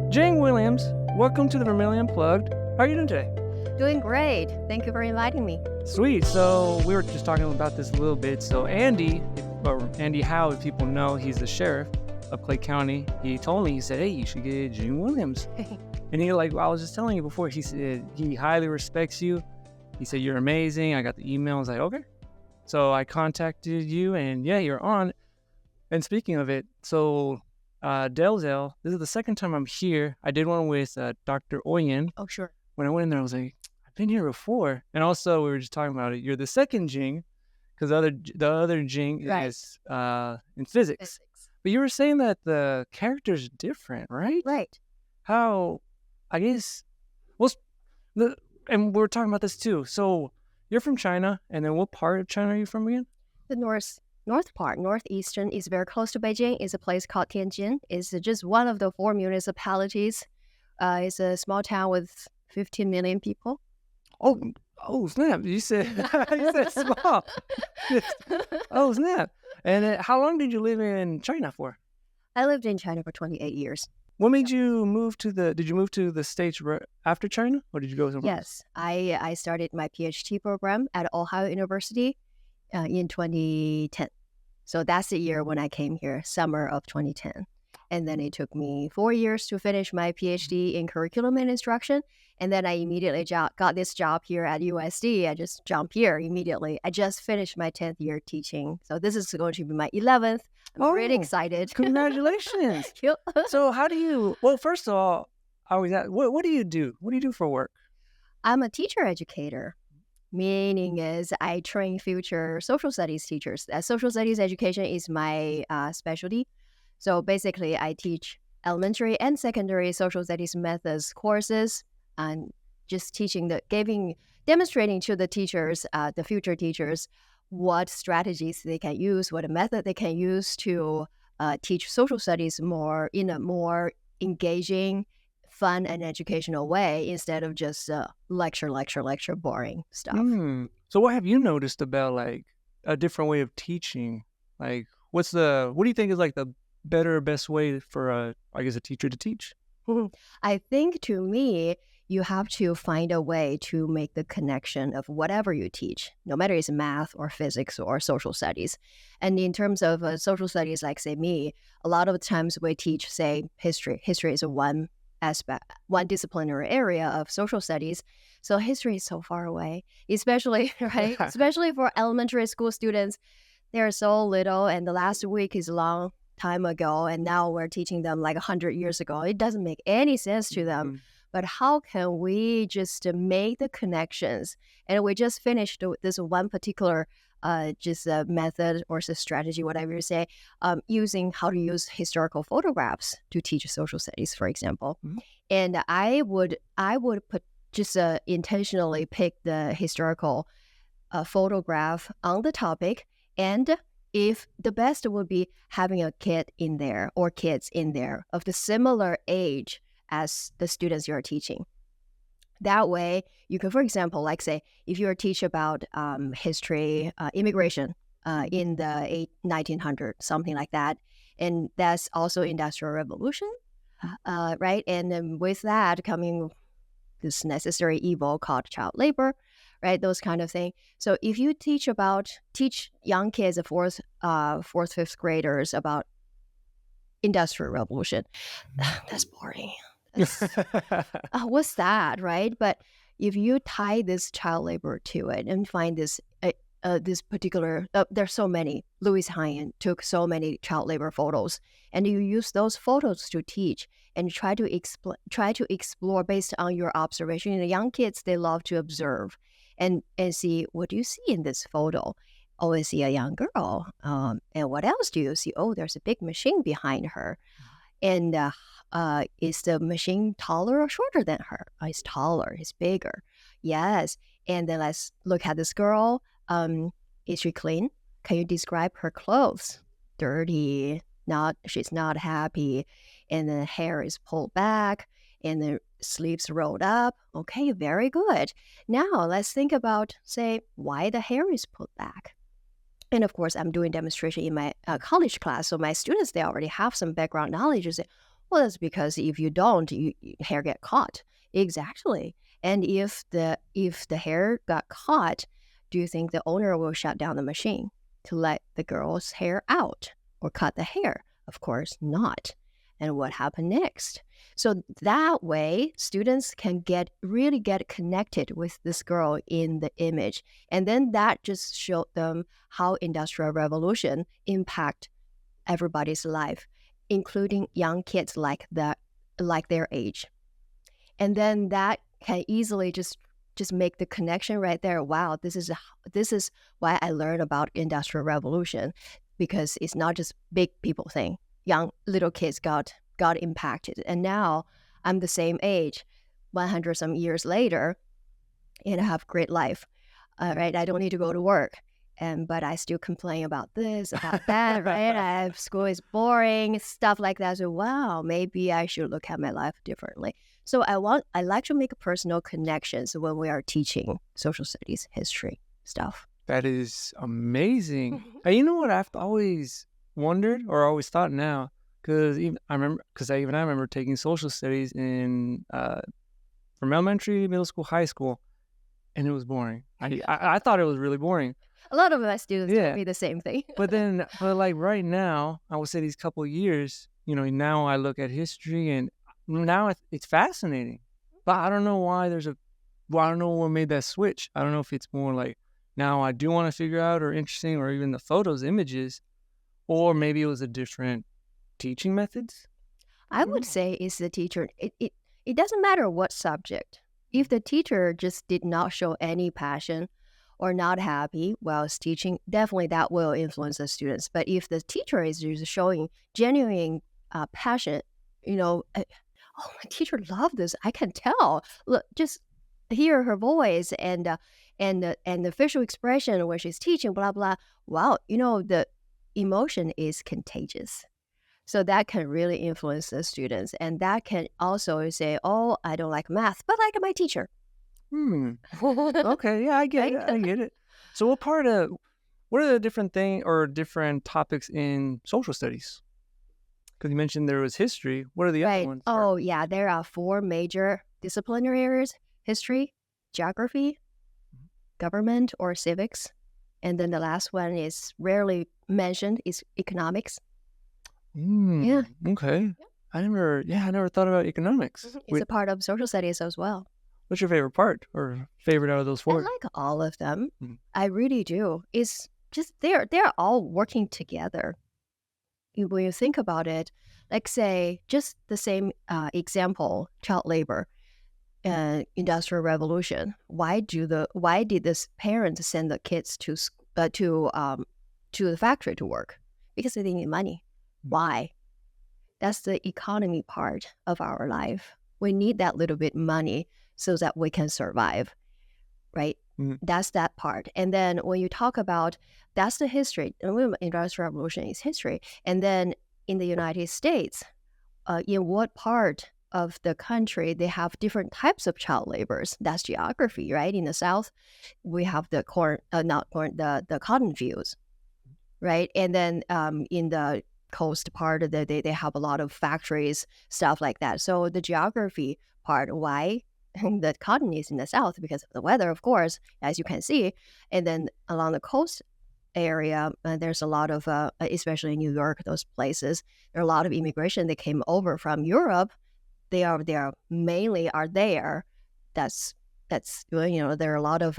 Jing Williams, welcome to the Vermillion Unplugged. How are you doing today? Doing great. Thank you for inviting me. Sweet. So we were just talking about this a little bit. So Andy Howe, if people know, he's the sheriff of Clay County. He told me, he said, hey, you should get Jing Williams. And I was just telling you before, he said he highly respects you. He said, you're amazing. I got the email. I was like, okay. So I contacted you and yeah, you're on. And speaking of it, so Delzell, this is the second time I'm here. I did one with Dr. Oyen. Oh, sure. When I went in there, I was like, I've been here before. And also, we were just talking about it. You're the second Jing, because the other Jing is in physics. But you were saying that the character's different, right? Right. How, I guess, and we're talking about this too. So you're from China, and then what part of China are you from again? The north part, northeastern, is very close to Beijing. It's a place called Tianjin. It's just one of the 4 municipalities. It's a small town with 15 million people. Oh snap! You said small. Oh snap! And how long did you live in China for? I lived in China for 28 years. What made you move to Did you move to the States after China, or did you go somewhere? Yes, I started my PhD program at Ohio University in 2010. So that's the year when I came here, summer of 2010. And then it took me 4 years to finish my PhD in curriculum and instruction. And then I immediately got this job here at USD. I just jumped here immediately. I just finished my 10th year teaching. So this is going to be my 11th. I'm really excited. Congratulations. So how do you, first of all, I always ask, what do you do? What do you do for work? I'm a teacher educator. Meaning is I train future social studies teachers. Social studies education is my specialty. So basically, I teach elementary and secondary social studies methods courses, and just demonstrating to the teachers, the future teachers, what strategies they can use, what method they can use to teach social studies in a more engaging, fun, and educational way instead of just lecture, boring stuff. So what have you noticed about like a different way of teaching? Like, what do you think is like the best way for a teacher to teach? I think to me, you have to find a way to make the connection of whatever you teach, no matter it's math or physics or social studies. And in terms of social studies, like say me, a lot of times we teach, say, history. History is one disciplinary area of social studies. So history is so far away, especially for elementary school students. They're so little, and the last week is a long time ago, and now we're teaching them like 100 years ago. It doesn't make any sense to them. But how can we just make the connections? And we just finished this one particular method or strategy, whatever you say, using how to use historical photographs to teach social studies, for example. And I would intentionally pick the historical photograph on the topic, and if the best would be having a kid in there or kids in there of the similar age as the students you're teaching. That way, you can, for example, like say, if you're teach about history, immigration in the 1900s, something like that, and that's also Industrial Revolution, right? And then with that coming this necessary evil called child labor, right? Those kind of thing. So if you teach young kids, fourth, fifth graders about Industrial Revolution, that's boring. What's that, right? But if you tie this child labor to it and find this particular, there's so many. Louis Hyen took so many child labor photos, and you use those photos to teach and try to explore based on your observation. And the young kids, they love to observe and see, what do you see in this photo? Oh, I see a young girl. And what else do you see? Oh, there's a big machine behind her. And is the machine taller or shorter than her? Oh, it's taller, it's bigger. Yes. And then let's look at this girl. Is she clean? Can you describe her clothes? Dirty, she's not happy. And the hair is pulled back and the sleeves rolled up. Okay, very good. Now let's think about, say, why the hair is pulled back. And of course, I'm doing demonstration in my college class. So my students, they already have some background knowledge. You say, Well, that's because if you don't, hair get caught. Exactly. And if the hair got caught, do you think the owner will shut down the machine to let the girl's hair out or cut the hair? Of course not. And what happened next? So that way, students can really get connected with this girl in the image. And then that just showed them how Industrial Revolution impact everybody's life, including young kids like their age. And then that can easily just make the connection right there. Wow, this is why I learned about Industrial Revolution, because it's not just big people thing. Young little kids got impacted, and now I'm the same age, 100 some years later, and I have great life. Right, I don't need to go to work, but I still complain about this, about that. Right, school is boring, stuff like that. So wow, maybe I should look at my life differently. So I like to make personal connections when we are teaching social studies, history stuff. That is amazing. And you know what I've always wondered, or always thought now, because I remember taking social studies in from elementary, middle school, high school, and it was boring. I thought it was really boring. A lot of my students tell me the same thing. but like right now, I would say these couple of years, now I look at history and now it's fascinating. But I don't know why I don't know what made that switch. I don't know if it's more like now I do want to figure out, or interesting, or even the photos, images, or maybe it was a different teaching methods. I would say it's the teacher. It doesn't matter what subject. If the teacher just did not show any passion or not happy while it's teaching, definitely that will influence the students. But if the teacher is just showing genuine passion, oh, my teacher loved this. I can tell. Look, just hear her voice and the facial expression when she's teaching, blah, blah. Wow, the emotion is contagious. So that can really influence the students. And that can also say, oh, I don't like math, but I like my teacher. Okay, yeah, I get it. I get it. So what are the different things or different topics in social studies? Because you mentioned there was history. What are the other ones? Oh, yeah, there are 4 major disciplinary areas: history, geography, government or civics. And then the last one is rarely mentioned, is economics. Yeah. Okay. Yeah. I never thought about economics. It's a part of social studies as well. What's your favorite part or favorite out of those 4? I like all of them. I really do. It's just they're all working together. When you think about it, like say just the same example, child labor, Industrial Revolution. Why did this parents send the kids to the factory to work? Because they need money. Why? That's the economy part of our life. We need that little bit money so that we can survive, right? That's that part. And then when you talk about, that's the history. Industrial Revolution is history. And then in the United States, in what part of the country they have different types of child laborers? That's geography, right? In the South, we have the the cotton fields, right? And then in the coast part, they have a lot of factories, stuff like that. So the geography part, why the cotton is in the South? Because of the weather, of course, as you can see. And then along the coast area, there's a lot of, especially New York, those places, there are a lot of immigration that came over from Europe. They are mainly are there. That's there are a lot of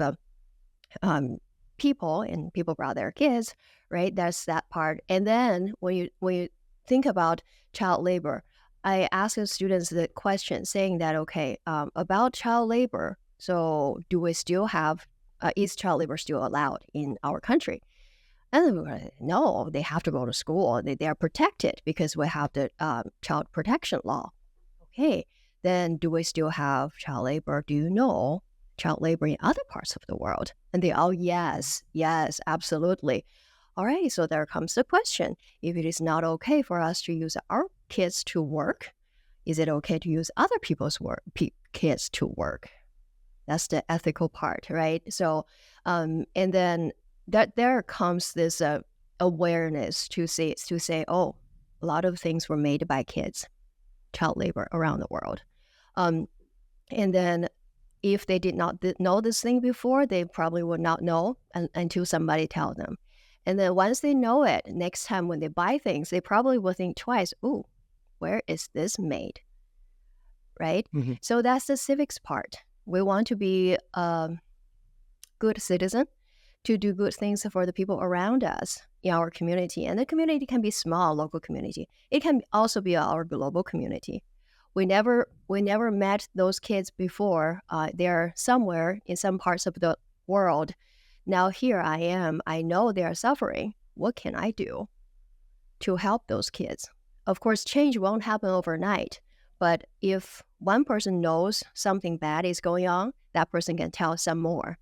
people, and people brought their kids, right? That's that part. And then when you think about child labor, I ask the students the question saying that, okay, about child labor, so do we still have, is child labor still allowed in our country? And then we're like, no, they have to go to school. They are protected because we have the child protection law. Okay, then do we still have child labor? Do you know child labor in other parts of the world? And they all, yes, absolutely. All right, so there comes the question. If it is not okay for us to use our kids to work, is it okay to use other people's kids to work? That's the ethical part, right? So, and then there comes this awareness to say, oh, a lot of things were made by kids. child labor around the world. And then if they did not know this thing before, they probably would not know until somebody tells them. And then once they know it, next time when they buy things, they probably will think twice, ooh, where is this made? Right? Mm-hmm. So that's the civics part. We want to be a good citizen, to do good things for the people around us in our community. And the community can be small, local community. It can also be our global community. We never met those kids before. They're somewhere in some parts of the world. Now here I am. I know they are suffering. What can I do to help those kids? Of course, change won't happen overnight. But if one person knows something bad is going on, that person can tell some more.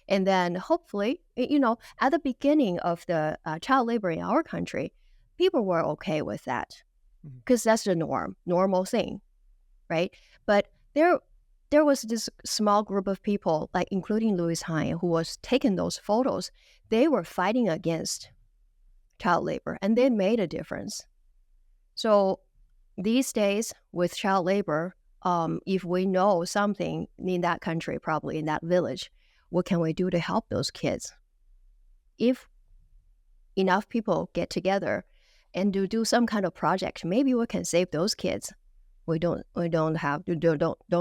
And then hopefully, at the beginning of the child labor in our country, people were okay with that because that's the normal thing, right? But there was this small group of people, like including Louis Hine, who was taking those photos. They were fighting against child labor, and they made a difference. So these days, with child labor, if we know something in that country, probably in that village, what can we do to help those kids? If enough people get together and do some kind of project, maybe we can save those kids. We don't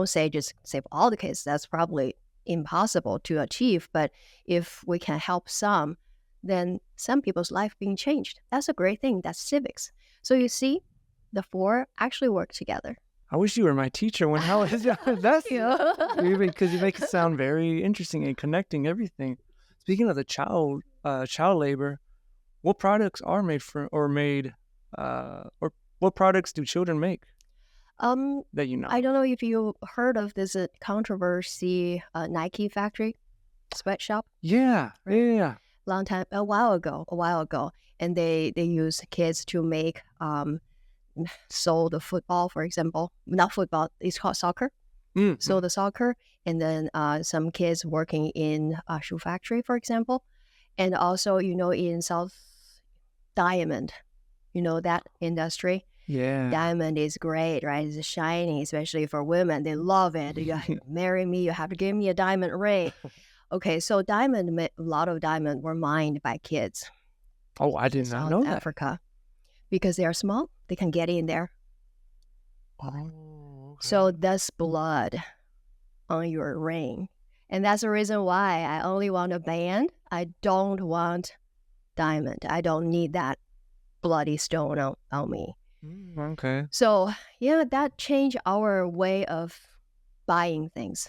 say just save all the kids. That's probably impossible to achieve. But if we can help some, then some people's life being changed. That's a great thing. That's civics. So you see, the four actually work together. I wish you were my teacher when I was that's because you make it sound very interesting and connecting everything. Speaking of the child labor, what products are made or what products do children make? That you know. I don't know if you heard of this controversy Nike factory sweatshop. Yeah, right? Yeah. A while ago, and they use kids to make sew the football, for example. Not football, it's called soccer. Mm-hmm. Sew the soccer, and then some kids working in a shoe factory, for example. And also, in South Diamond, that industry. Yeah. Diamond is great, right? It's shiny, especially for women. They love it. You have to marry me, you have to give me a diamond ring. Okay, so a lot of diamond were mined by kids. Oh, I did not know that. Africa. Because they are small, they can get in there. Oh, okay. So that's blood on your ring. And that's the reason why I only want a band. I don't want diamond. I don't need that bloody stone on me. Okay. So, yeah, that changed our way of buying things.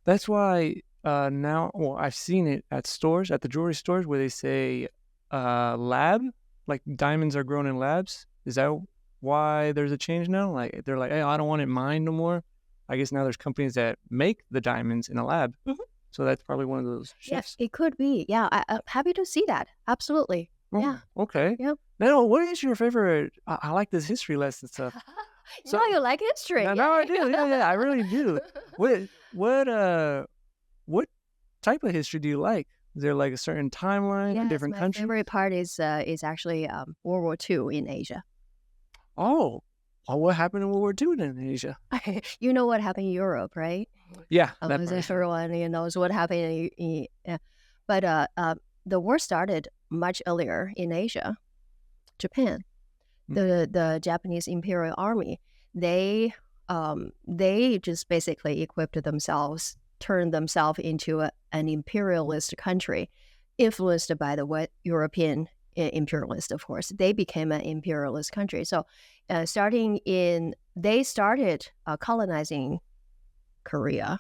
That's why now, I've seen it at stores, at the jewelry stores, where they say lab, like diamonds are grown in labs. Is that why there's a change now? Like they're like, hey, I don't want it mined no more. I guess now there's companies that make the diamonds in a lab. Mm-hmm. So that's probably one of those shifts. Yeah, it could be. Yeah, I'm happy to see that. Absolutely. Oh, yeah. Okay. Yeah. Now, what is your favorite? I like this history lesson stuff. So you like history? No, I do. Yeah, I really do. What type of history do you like? Is there like a certain timeline, a different country? My favorite part is actually World War II in Asia. Oh, well, what happened in World War II in Asia? You know what happened in Europe, right? Yeah, everyone knows what happened. But the war started much earlier in Asia, Japan. The Japanese Imperial Army, they just basically equipped themselves, turned themselves into an imperialist country, influenced by the European imperialist, of course. They became an imperialist country. So they started colonizing Korea,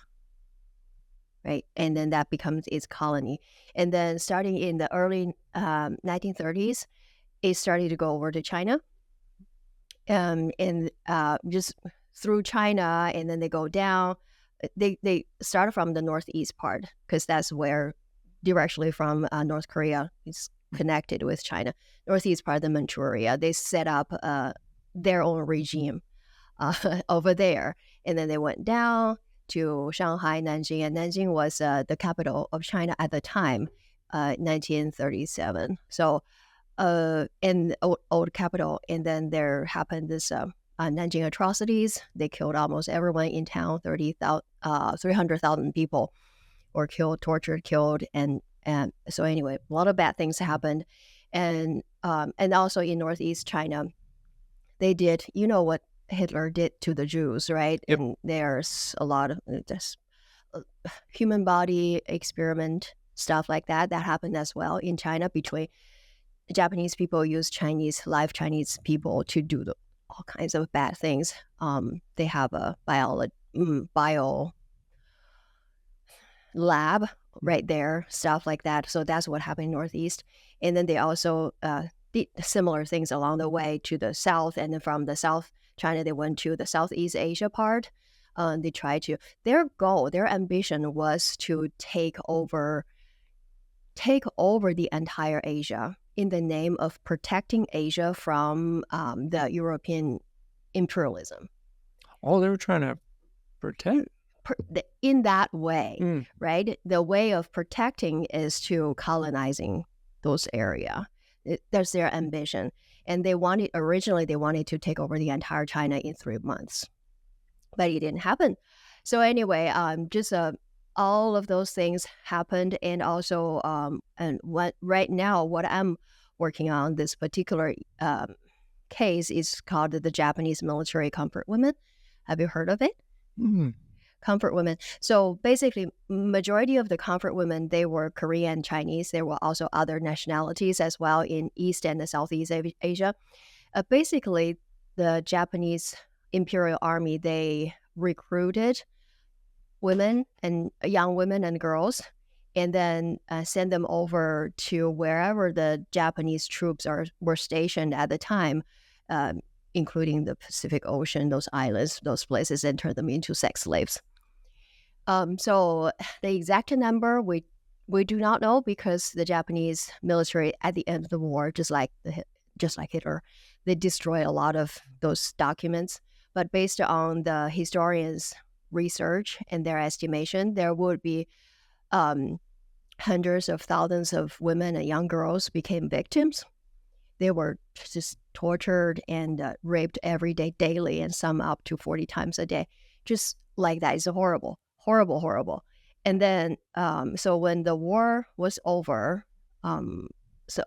right? And then that becomes its colony. And then starting in the early 1930s, it started to go over to China. And just through China, and then they go down. They started from the northeast part, because that's where directly from North Korea is connected with China. Northeast part of the Manchuria, they set up their own regime over there. And then they went down to Shanghai, Nanjing, and Nanjing was the capital of China at the time, 1937. So, in old capital, and then there happened this Nanjing atrocities. They killed almost everyone in town. 300,000 people were killed, tortured, killed, and so anyway, a lot of bad things happened, and also in Northeast China, they did, you know what Hitler did to the Jews, right? Yep. And there's a lot of just human body experiment stuff like that happened as well in China. Between Japanese people use live Chinese people to do all kinds of bad things. They have a bio lab right there, stuff like that. So that's what happened in Northeast. And then they also did similar things along the way to the South. And then from the South China, they went to the Southeast Asia part. They tried to, their ambition was to take over the entire Asia in the name of protecting Asia from the European imperialism. Oh, they were trying to protect? In that way, right? The way of protecting is to colonizing those areas. That's their ambition. And originally they wanted to take over the entire China in 3 months, but it didn't happen. So anyway, just all of those things happened. And also, right now, what I'm working on, this particular case, is called the Japanese military comfort women. Have you heard of it? Mm. Comfort women. So basically, majority of the comfort women, they were Korean, Chinese. There were also other nationalities as well in East and the Southeast Asia. Basically, the Japanese Imperial Army, they recruited young women and girls, and then send them over to wherever the Japanese troops were stationed at the time, including the Pacific Ocean, those islands, those places, and turn them into sex slaves. So the exact number we do not know, because the Japanese military at the end of the war, just like Hitler, they destroyed a lot of those documents. But based on the historians' research and their estimation, there would be hundreds of thousands of women and young girls became victims. They were just tortured and raped every day, daily, and some up to 40 times a day. Just like that. It's horrible. Horrible, horrible. And then, so when the war was over, so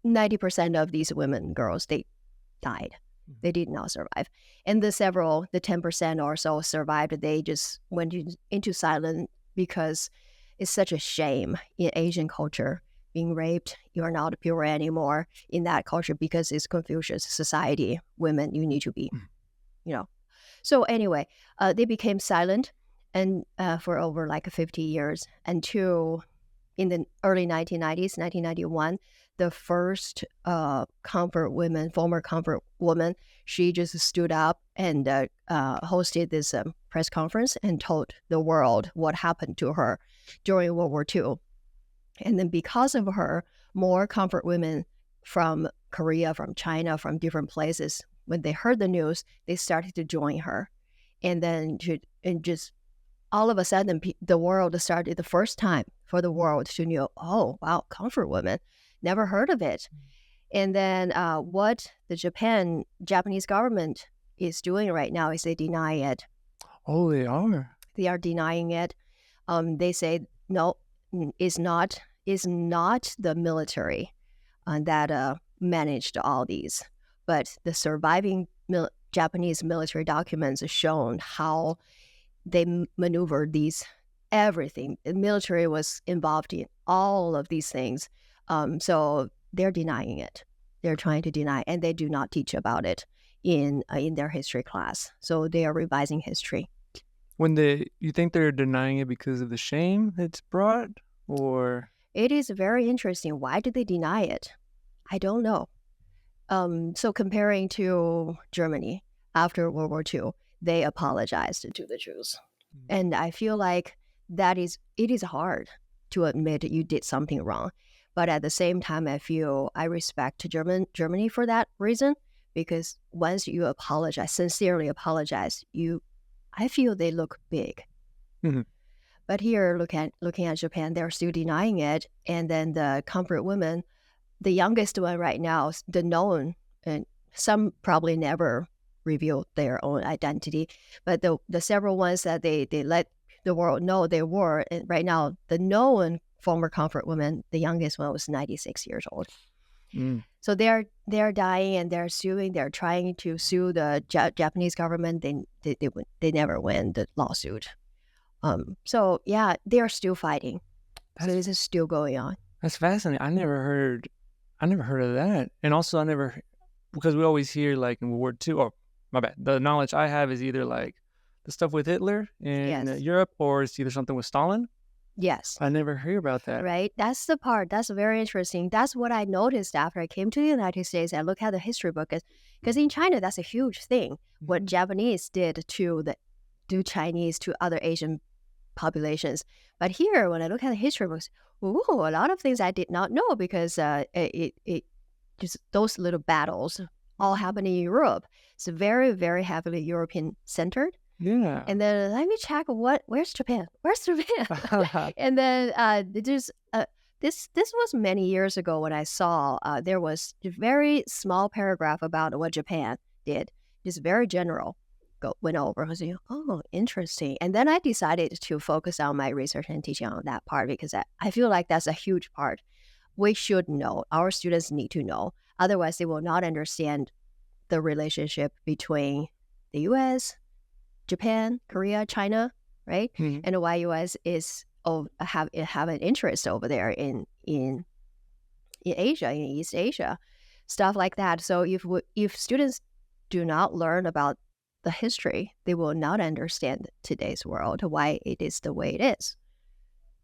90% of these women and girls, they died. They did not survive. And the 10% or so survived, they just went into silence, because it's such a shame in Asian culture. Being raped, you are not pure anymore in that culture, because it's Confucius society. Women, you need to be, So anyway, they became silent, and for over like 50 years, until in the early 1990s, 1991, the first former comfort woman, she just stood up and hosted this press conference and told the world what happened to her during World War II. And then because of her, more comfort women from Korea, from China, from different places, when they heard the news, they started to join her. And then just all of a sudden, the first time for the world to know, oh, wow, comfort women, never heard of it. And then what the Japanese government is doing right now is they deny it. Oh, they are? They are denying it. They say, no, it's not the military that managed all these, but the surviving Japanese military documents have shown how they maneuvered everything. The military was involved in all of these things. So they're denying it. They're trying to deny, and they do not teach about it in their history class. So they are revising history. You think they're denying it because of the shame it's brought, or? It is very interesting. Why did they deny it? I don't know. So comparing to Germany after World War II, they apologized to the Jews. And I feel like it is hard to admit you did something wrong. But at the same time, I respect Germany for that reason, because once you sincerely apologize, I feel they look big. Mm-hmm. But here, looking at Japan, they're still denying it. And then the comfort women, the youngest one right now, the known, and some probably never reveal their own identity. But the several ones that they let the world know they were, and right now, the known former comfort women, the youngest one was 96 years old. Mm. So they're dying and they're suing. They're trying to sue the Japanese government. They never win the lawsuit. So yeah, they are still fighting. So this is still going on. That's fascinating. I never heard of that. And also because we always hear like in World War II, oh, my bad. The knowledge I have is either like the stuff with Hitler in Yes. Europe, or it's either something with Stalin. Yes. I never hear about that. Right. That's the part. That's very interesting. That's what I noticed after I came to the United States. I look at the history book because in China, that's a huge thing. What Japanese did to Chinese, to other Asian populations. But here, when I look at the history books, ooh, a lot of things I did not know because it just those little battles all happen in Europe. It's very, very heavily European centered. Yeah. And then let me check where's Japan? Where's Japan? And then this was many years ago when I saw there was a very small paragraph about what Japan did, just very general. Went over. I was like, oh, interesting. And then I decided to focus on my research and teaching on that part because I feel like that's a huge part. We should know. Our students need to know. Otherwise, they will not understand the relationship between the U.S., Japan, Korea, China, right? Mhm. And why U.S. is have an interest over there in Asia, in East Asia, stuff like that. So if students do not learn about the history, they will not understand today's world, why it is the way it is.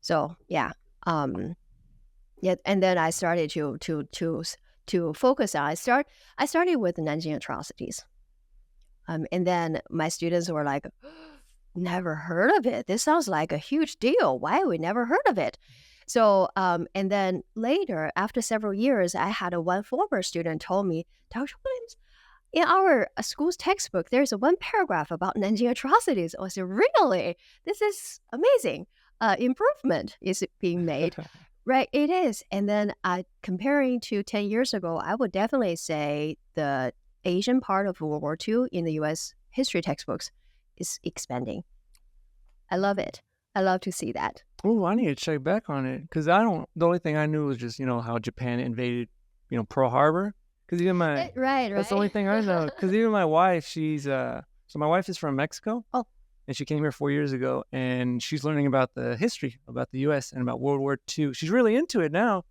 So yeah, and then I started to focus on. I started with the Nanjing atrocities, and then my students were like, "Never heard of it. This sounds like a huge deal. Why have we never heard of it?" So, and then later, after several years, I had one former student told me, "Dr. Williams, in our school's textbook, there's one paragraph about Nanjing atrocities." I said, really? This is amazing. Improvement is being made. Right, it is. And then comparing to 10 years ago, I would definitely say the Asian part of World War II in the U.S. history textbooks is expanding. I love it. I love to see that. Oh, I need to check back on it because the only thing I knew was just, how Japan invaded, Pearl Harbor. Because even right. That's the only thing I know. Because even my wife, she's so my wife is from Mexico. Oh. And she came here 4 years ago, and she's learning about the history about the U.S. and about World War II. She's really into it now.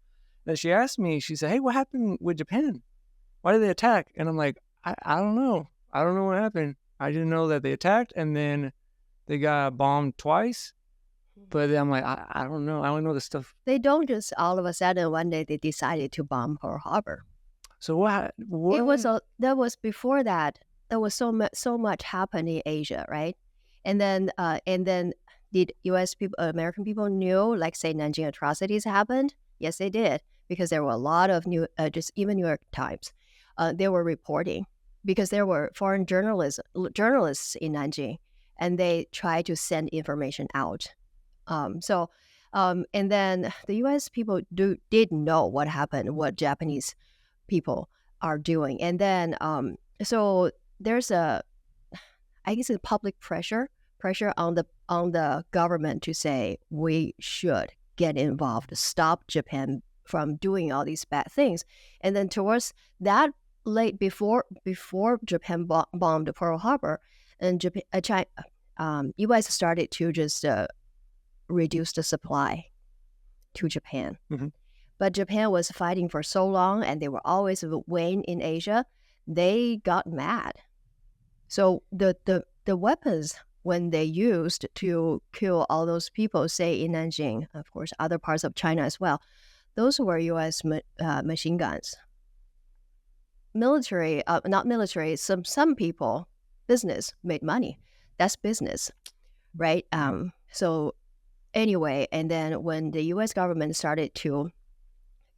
And she asked me, she said, "Hey, what happened with Japan? Why did they attack?" And I'm like, I don't know. I don't know what happened. I didn't know that they attacked, and then they got bombed twice. But then I'm like, I don't know. I only know the stuff. They don't just all of a sudden one day they decided to bomb Pearl Harbor. So what? That was before that. There was so much happened in Asia, right? And then did U.S. people, American people knew, like say Nanjing atrocities happened? Yes, they did, because there were a lot of even New York Times, they were reporting because there were foreign journalists in Nanjing, and they tried to send information out. And then the U.S. people did know what happened, what Japanese people are doing, and then so there's I guess a public pressure on the government to say we should get involved, stop Japan from doing all these bad things, and then towards that late before Japan bombed Pearl Harbor, and U.S. started to just reduce the supply to Japan. Mm-hmm. But Japan was fighting for so long, and they were always winning in Asia. They got mad. So the weapons when they used to kill all those people, say in Nanjing, of course, other parts of China as well, those were U.S. Machine guns. Military, not military. Some people, business made money. That's business, right? So anyway, and then when the U.S. government started to,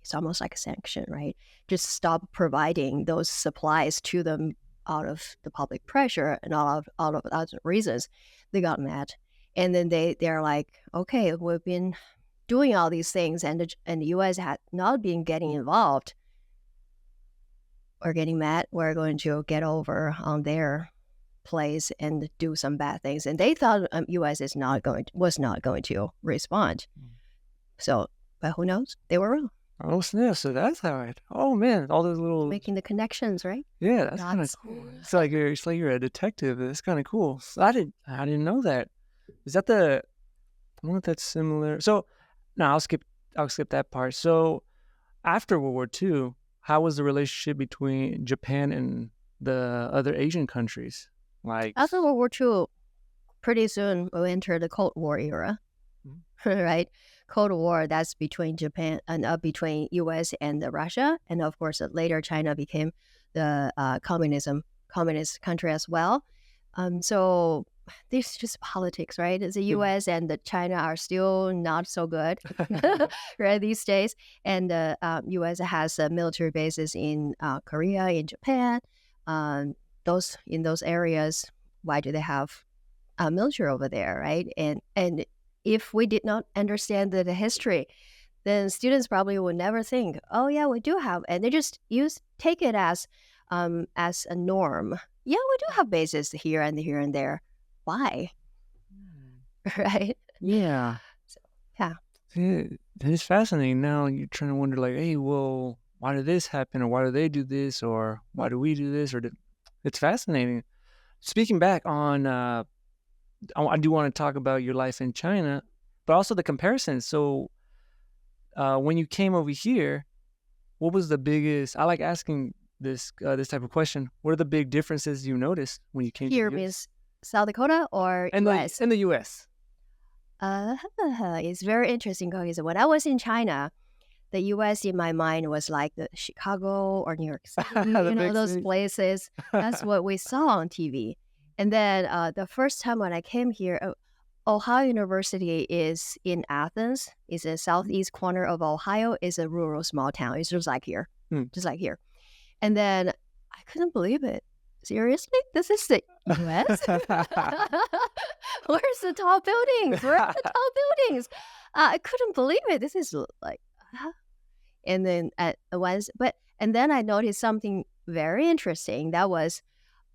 it's almost like a sanction, right? Just stop providing those supplies to them out of the public pressure and all of other reasons, they got mad. And then they're like, okay, we've been doing all these things, and the U.S. had not been getting involved. or getting mad, we're going to get over on their place and do some bad things. And they thought U.S. was not going to respond. So, but who knows? They were wrong. Oh, snap. So that's how it. Oh, man. All those little. Making the connections, right? Yeah, that's kind of cool. It's like you're a detective. That's kind of cool. So I didn't know that. Is that I wonder if that's similar. So, no, I'll skip that part. So, after World War II, how was the relationship between Japan and the other Asian countries? Like after World War II, pretty soon we'll enter the Cold War era, right? Cold War, that's between Japan and between U.S. and Russia, and of course later China became the communist country as well. So this is just politics, right? The U.S. and the China are still not so good, right, these days. And the U.S. has military bases in Korea, in Japan. In those areas, why do they have military over there, right? And if we did not understand the history, then students probably would never think, oh yeah, we do have, and they just take it as a norm. Yeah, we do have bases here and here and there. Why? Right? Yeah. So, yeah. It's fascinating. Now you're trying to wonder, like, hey, well, why did this happen, or why do they do this, or why do we do this, it's fascinating. Speaking back on, I do want to talk about your life in China, but also the comparisons. So, when you came over here, what was the biggest? I like asking this type of question. What are the big differences you noticed when you came here? To the US? Means South Dakota or US? In the US. It's very interesting because when I was in China, the U.S. in my mind was like the Chicago or New York City, those places. That's what we saw on TV. And then the first time when I came here, Ohio University is in Athens. It's a southeast corner of Ohio. It's a rural small town. It's just like here, just like here. And then I couldn't believe it. Seriously? This is the U.S.? Where's the tall buildings? Where are the tall buildings? I couldn't believe it. This is like... And then and then I noticed something very interesting. That was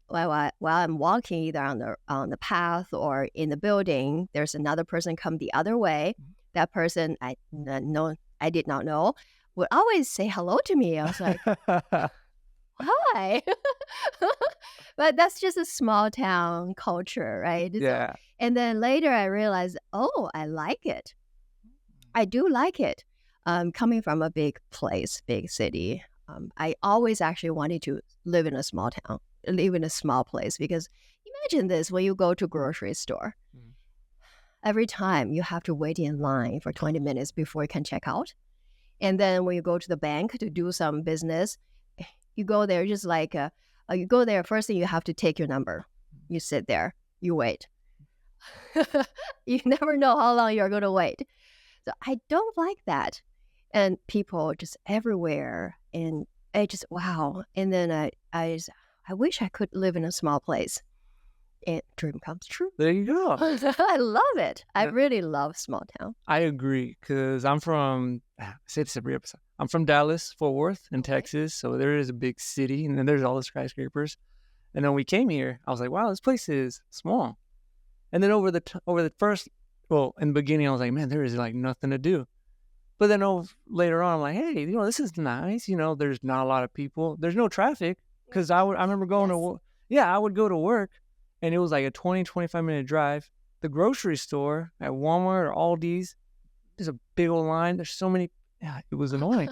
while I'm walking either on the path or in the building, there's another person come the other way. That person I did not know would always say hello to me. I was like, hi. But that's just a small town culture, right? Yeah. So, and then later I realized, oh, I like it. I do like it. Coming from a big place, big city, I always actually wanted to live in a small town, live in a small place, because imagine this, when you go to grocery store, every time you have to wait in line for 20 minutes before you can check out. And then when you go to the bank to do some business, you go there just like, you go there, first thing you have to take your number. You sit there, you wait. You never know how long you're going to wait. So I don't like that. And people just everywhere, and I just, wow. And then I wish I could live in a small place. And dream comes true. There you go. I love it. I really love small town. I agree, because I'm from, I'm from Dallas, Fort Worth in Texas. So there is a big city, and then there's all the skyscrapers. And then we came here, I was like, wow, this place is small. And then over the first, in the beginning, I was like, man, there is like nothing to do. But then later on, I'm like, hey, this is nice. There's not a lot of people. There's no traffic, because I remember going I would go to work, and it was like a 20, 25-minute drive. The grocery store at Walmart or Aldi's, there's a big old line. There's so many. Yeah, it was annoying.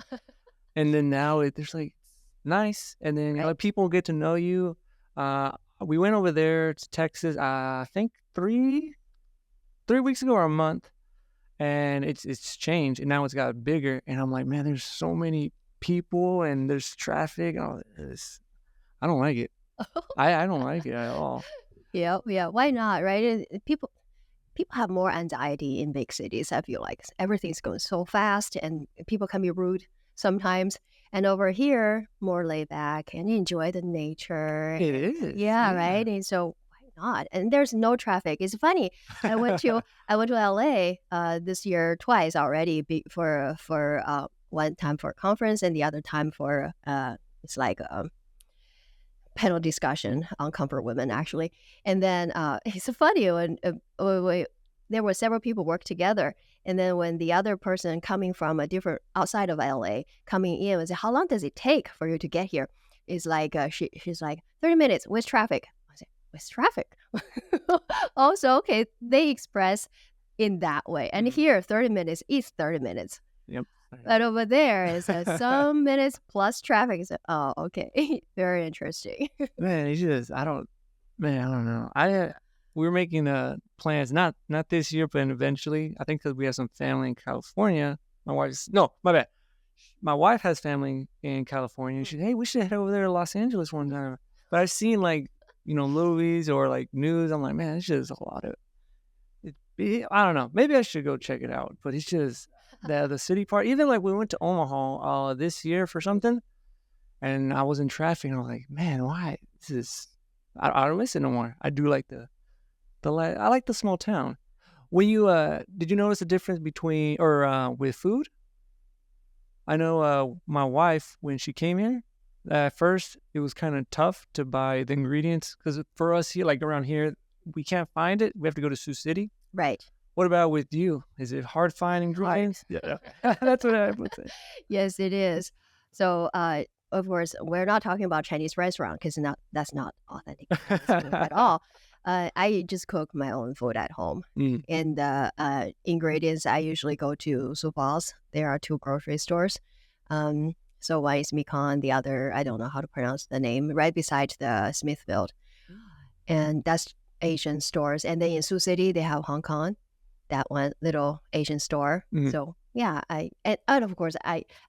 And then now there's like nice. And then people get to know you. We went over there to Texas, I think 3 weeks ago or a month. And it's changed, and now it's got bigger. And I'm like, man, there's so many people, and there's traffic. I don't like it. I don't like it at all. Yeah. Why not, right? People have more anxiety in big cities. I feel like everything's going so fast, and people can be rude sometimes. And over here, more laid back and enjoy the nature. It is. Yeah, right. And so not, and there's no traffic. It's funny. I went to LA this year twice already for one time for a conference, and the other time for it's like panel discussion on comfort women actually. And then it's funny when there were several people work together. And then when the other person coming from a different outside of LA coming in and say, how long does it take for you to get here? It's like she's like 30 minutes with traffic. I say, with traffic? Also, okay, they express in that way. And here 30 minutes is 30 minutes. Yep. But over there is some minutes plus traffic. So, oh, okay. Very interesting. Man, it's just I don't know. We were making plans not this year, but eventually. I think because we have some family in California. My wife has family in California. She said, hey, we should head over there to Los Angeles one time. But I've seen like movies or like news. I'm like, man, it's just a lot of it. I don't know. Maybe I should go check it out. But it's just the city part. Even like we went to Omaha this year for something, and I was in traffic. And I was like, man, why? I don't miss it no more. I do like I like the small town. When you did you notice a difference between with food? I know my wife, when she came here, at first it was kind of tough to buy the ingredients because for us here, like around here, we can't find it. We have to go to Sioux City. Right. What about with you? Is it hard finding ingredients? Yeah, that's what I would say. Yes, it is. So, of course, we're not talking about Chinese restaurant because that's not authentic Chinese food at all. I just cook my own food at home. And the ingredients, I usually go to Sioux Falls. There are 2 grocery stores. So one is Mekong, the other, I don't know how to pronounce the name, right beside the Smithfield. And that's Asian stores. And then in Sioux City, they have Hong Kong, that one little Asian store. So yeah, and of course,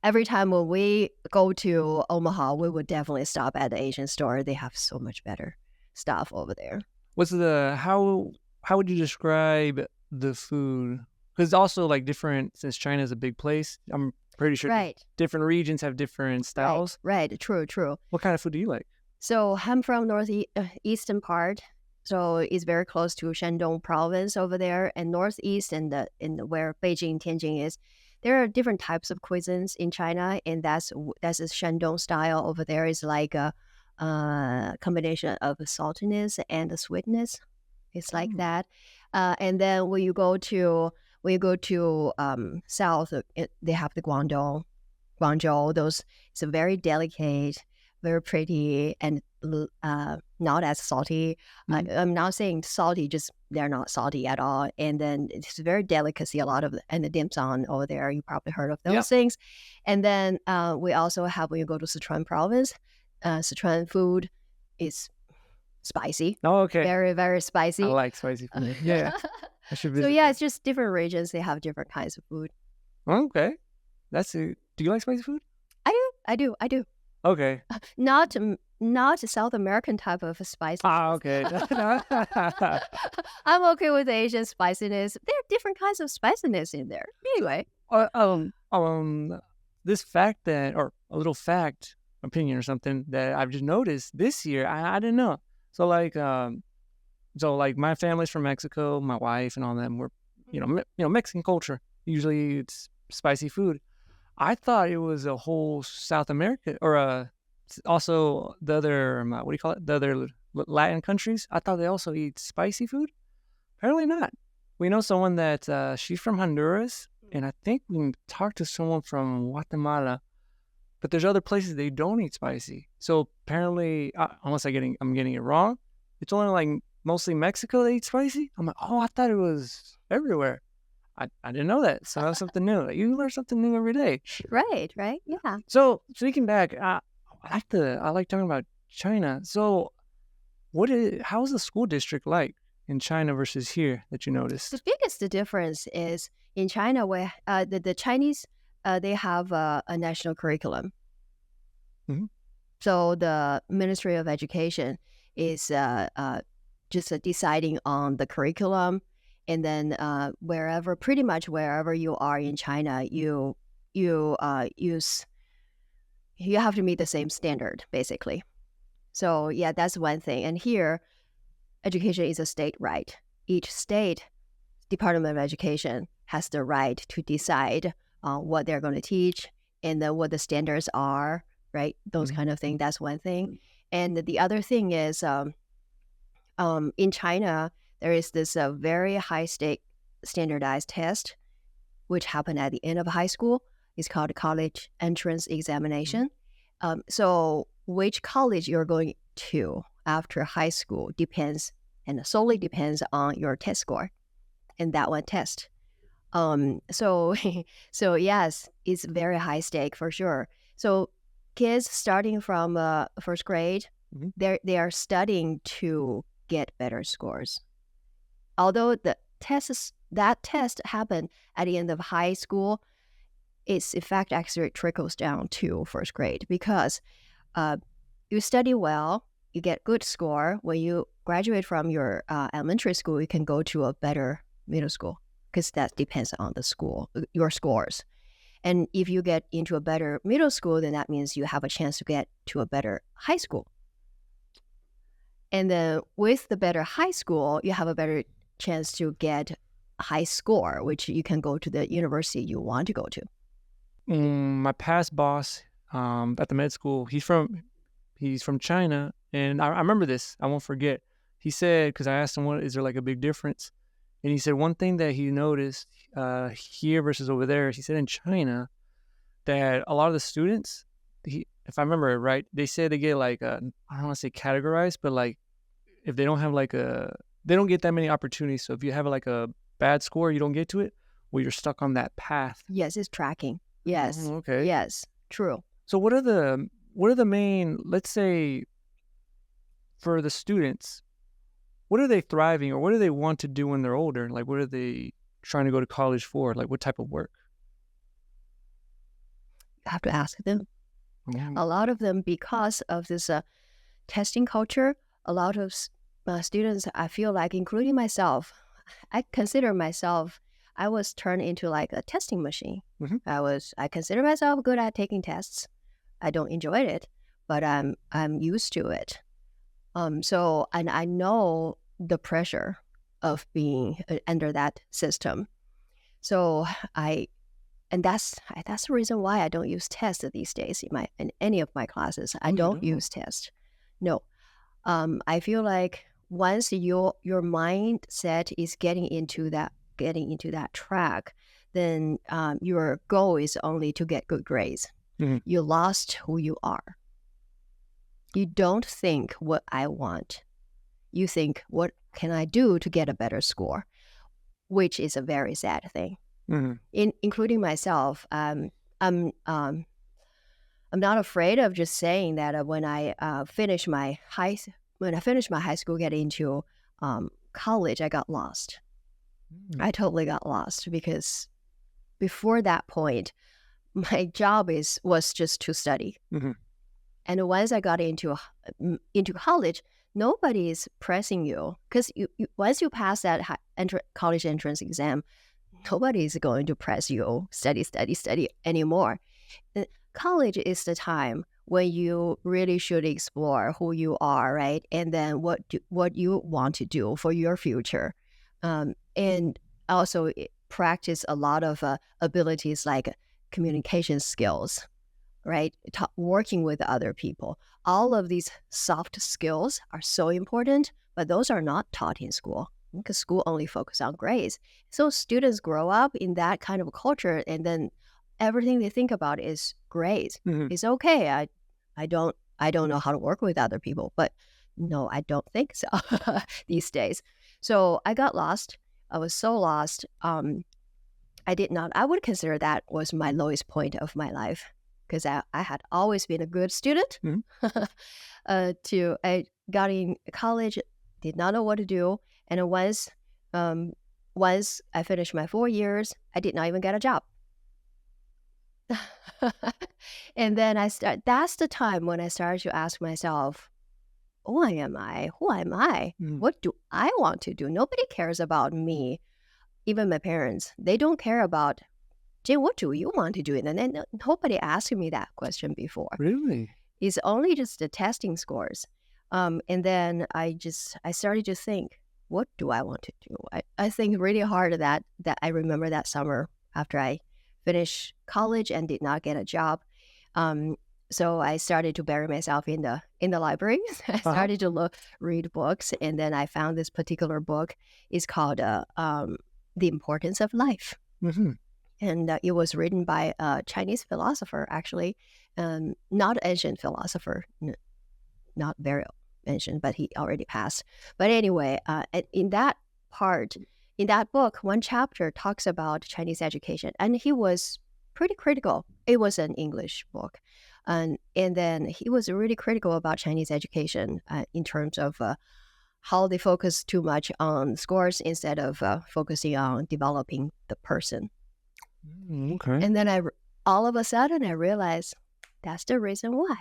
every time when we go to Omaha, we would definitely stop at the Asian store. They have so much better stuff over there. What's how would you describe the food? Because also like different, since China is a big place, I'm pretty sure different regions have different styles. Right. True. What kind of food do you like? So I'm from northeastern part. So it's very close to Shandong province over there, and northeast and where Beijing, Tianjin is. There are different types of cuisines in China, and that's a Shandong style over there. Is like a combination of saltiness and the sweetness. It's like that. And then when you go to south, they have the Guangzhou. Those it's a very delicate, very pretty, and not as salty. I'm not saying salty, just they're not salty at all. And then it's very delicacy. A lot of and the dim sum over there, you probably heard of those things. And then we also have when you go to Sichuan province, Sichuan food is spicy. Oh, okay. Very, very spicy. I like spicy food. Yeah. I should visit. So yeah, it's just different regions. They have different kinds of food. Okay. Do you like spicy food? I do. Okay. Not South American type of spicy. Okay. I'm okay with Asian spiciness. There are different kinds of spiciness in there. Anyway. This fact or a little fact, opinion or something that I've just noticed this year, I didn't know. So like my family's from Mexico, my wife and all them. We're Mexican culture. Usually it's spicy food. I thought it was a whole South America or also the other what do you call it? The other Latin countries. I thought they also eat spicy food. Apparently not. We know someone that she's from Honduras, and I think we talked to someone from Guatemala. But there's other places they don't eat spicy. So apparently, unless I'm getting it wrong, it's only like mostly Mexico that eats spicy. I'm like, I thought it was everywhere. I didn't know that. So that's something new. You learn something new every day. Right. Yeah. So speaking back, I like talking about China. So how is the school district like in China versus here that you noticed? The biggest difference is in China where the Chinese they have a national curriculum. Mm-hmm. So the Ministry of Education is just deciding on the curriculum. And then pretty much wherever you are in China, you have to meet the same standard, basically. So yeah, that's one thing. And here, education is a state right. Each state Department of Education has the right to decide what they're going to teach and then what the standards are, right? Those kind of things. That's one thing. And the other thing is, in China, there is this very high stake standardized test, which happened at the end of high school. It's called college entrance examination. So which college you're going to after high school depends, and solely depends on your test score and that one test. So so yes, it's very high stake for sure. So kids starting from first grade, Mhm. they are studying to get better scores. Although that test happened at the end of high school, its effect actually trickles down to first grade because you study well, you get good score. When you graduate from your elementary school, you can go to a better middle school because that depends on the school, your scores. And if you get into a better middle school, then that means you have a chance to get to a better high school. And then with the better high school, you have a better chance to get a high score, which you can go to the university you want to go to. My past boss at the med school, he's from China, and I remember this. I won't forget. He said, because I asked him, "What is there like a big difference?" And he said one thing that he noticed here versus over there. He said in China that a lot of the students, if I remember it right, they say they get like I don't want to say categorized, but like if they don't have they don't get that many opportunities. So if you have like a bad score, you don't get to it, well, you're stuck on that path. Yes, it's tracking. Yes. Okay. Yes, true. So what are the main, let's say, for the students, what are they thriving or what do they want to do when they're older? Like, what are they trying to go to college for? Like, what type of work? You have to ask them. Mhm. A lot of them, because of this testing culture, a lot of students, I feel like, including myself, I consider myself, I was turned into like a testing machine. Mhm. I consider myself good at taking tests. I don't enjoy it, but I'm used to it. So, and I know the pressure of being under that system. So and that's the reason why I don't use tests these days in any of my classes. I Oh, you don't don't? use tests. No. I feel like once your mindset is getting into that track, then your goal is only to get good grades. Mhm. You lost who you are. You don't think what I want. You think what can I do to get a better score, which is a very sad thing. Mhm. Including myself, I'm not afraid of just saying that when I finished my high school, get into college, I got lost. Mm. I totally got lost because before that point, my job was just to study. Mhm. And once I got into college, nobody is pressing you because once you pass that college entrance exam, nobody is going to press you study anymore. College is the time when you really should explore who you are, right? And then what you want to do for your future. And also practice a lot of abilities like communication skills, right? Working with other people. All of these soft skills are so important, but those are not taught in school because school only focus on grades. So students grow up in that kind of culture, and then everything they think about is grades. Mhm. It's okay. I don't know how to work with other people, but no, I don't think so these days. So I got lost. I was so lost. I would consider that was my lowest point of my life because I had always been a good student. Mhm. I got in college, did not know what to do, and once I finished my 4 years, I did not even get a job. And then that's the time when I started to ask myself, who am I? Who am I? Mhm. What do I want to do? Nobody cares about me. Even my parents, they don't care about, Jane, what do you want to do? And then nobody asked me that question before. Really? It's only just the testing scores. And then I started to think, what do I want to do? I think really hard that I remember that summer after I finished college and did not get a job. So I started to bury myself in the library. I started to read books, and then I found this particular book. It's called The Importance of Life. Mm-hmm. And it was written by a Chinese philosopher, actually, not ancient philosopher, not very ancient, but he already passed. But anyway, in that book, one chapter talks about Chinese education, and he was pretty critical. It was an English book. And then he was really critical about Chinese education in terms of how they focus too much on scores instead of focusing on developing the person. Okay. And then all of a sudden I realized that's the reason why.